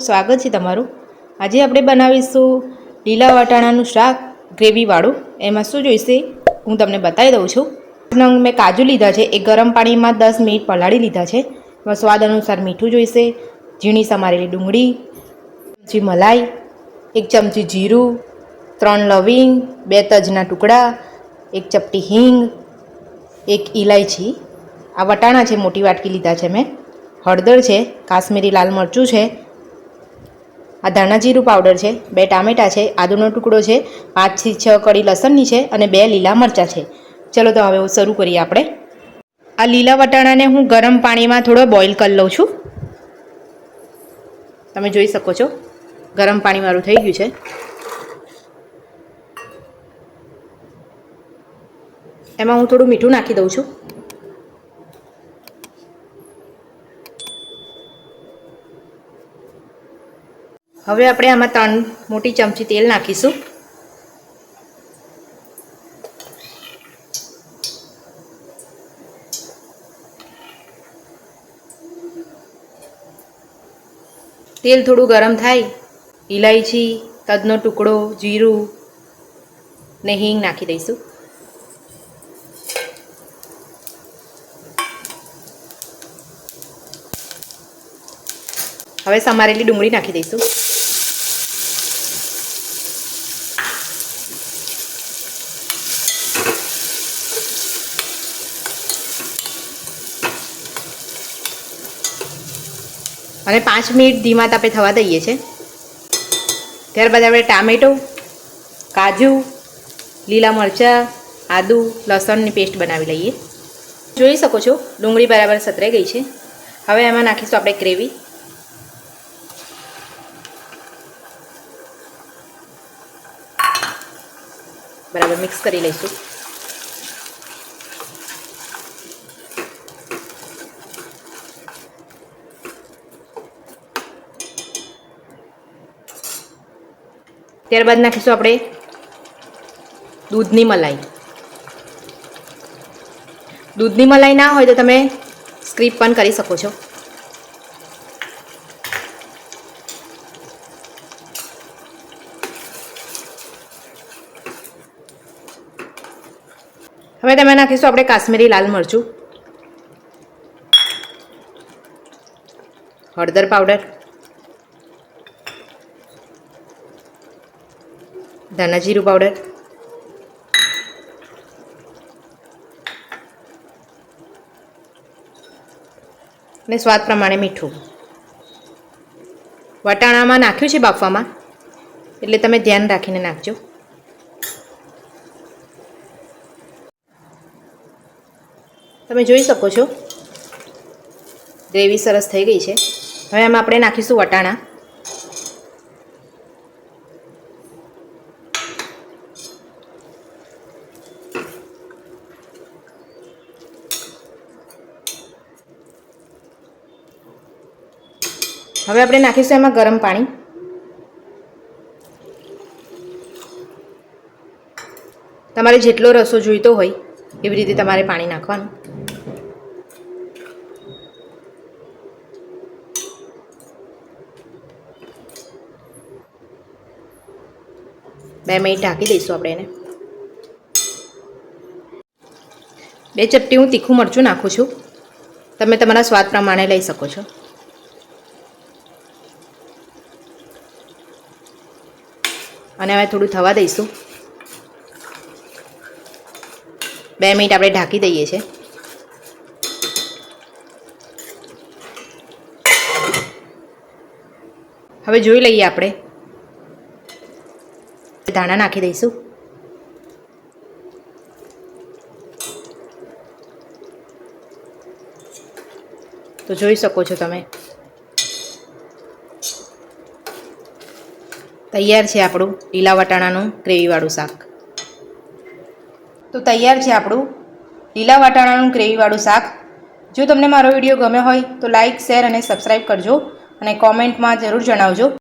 સ્વાગત છે તમારું। આજે આપણે બનાવીશું લીલા વટાણાનું શાક ગ્રેવીવાળું। એમાં શું જોઈશે હું તમને બતાવી દઉં છું। નંગ મેં કાજુ લીધા છે, એ ગરમ પાણીમાં 10 મિનિટ પલાળી લીધા છે। એમાં સ્વાદ અનુસાર મીઠું જોઈશે, ઝીણી સમારેલી ડુંગળી, ચમચી મલાઈ, 1 ચમચી જીરું, 3 લવિંગ, 2 તજના ટુકડા, 1 ચપટી હિંગ, 1 ઇલાયચી। આ વટાણા છે, મોટી વાટકી લીધા છે મેં। હળદર છે, કાશ્મીરી લાલ મરચું છે, આ ધાણા જીરું પાવડર છે, 2 ટામેટાં છે, આદુનો ટુકડો છે, 5 થી 6 કળી લસણની છે અને 2 લીલા મરચાં છે। ચલો તો હવે શરૂ કરીએ આપણે। આ લીલા વટાણાને હું ગરમ પાણીમાં થોડો બોઇલ કરી લઉં છું। તમે જોઈ શકો છો ગરમ પાણી મારું થઈ ગયું છે। એમાં હું થોડું મીઠું નાખી દઉં છું। હવે આપણે આમાં 3 મોટી ચમચી તેલ નાખીશું। તેલ થોડું ગરમ થાય, ઇલાયચી, તજનો ટુકડો, જીરું ને હિંગ નાખી દઈશું। હવે સમારેલી ડુંગળી નાખી દઈશું। અને 5 મિનિટ ધીમા તાપે થવા દઈએ છે। ત્યારબાદ આપણે ટામેટો, કાજુ, લીલા મરચાં, આદુ, લસણની પેસ્ટ બનાવી લઈએ। જોઈ શકો છો ડુંગળી બરાબર સતરાઈ ગઈ છે। હવે એમાં નાખીશું આપણે ગ્રેવી। બરાબર મિક્સ કરી લઈશું। ત્યારબાદ નાખીશું આપણે દૂધની મલાઈ। દૂધની મલાઈ ના હોય તો તમે સ્કીપ પણ કરી શકો છો। હવે તમે નાખીશું આપણે કાશ્મીરી લાલ મરચું, હળદર પાવડર, ધાણા જીરું પાવડર, અને સ્વાદ પ્રમાણે મીઠું। વટાણામાં નાખ્યું છે બાફવામાં, એટલે તમે ધ્યાન રાખીને નાખજો। તમે જોઈ શકો છો ગ્રેવી સરસ થઈ ગઈ છે। હવે આમાં આપણે નાખીશું વટાણા। હવે આપણે નાખીશું એમાં ગરમ પાણી। તમારે જેટલો રસો જોઈતો હોય એવી રીતે તમારે પાણી નાખવાનું। બે મિનિટ ઢાંકી દઈશું આપણે એને। 2 ચપટી હું તીખું મરચું નાખું છું, તમે તમારા સ્વાદ પ્રમાણે લઈ શકો છો। અને હવે થોડું થવા દઈશું। 2 મિનિટ આપણે ઢાંકી દઈએ છીએ। હવે જોઈ લઈએ આપણે, ધાણા નાખી દઈશું। તો જોઈ શકો છો તમે તૈયાર છે આપણું લીલા વટાણાનું ગ્રેવીવાળું શાક। તો તૈયાર છે આપણું લીલા વટાણાનું ગ્રેવીવાળું શાક। જો તમને મારો વિડીયો ગમ્યો હોય તો લાઇક, શેર અને સબસ્ક્રાઈબ કરજો અને કોમેન્ટમાં જરૂર જણાવજો।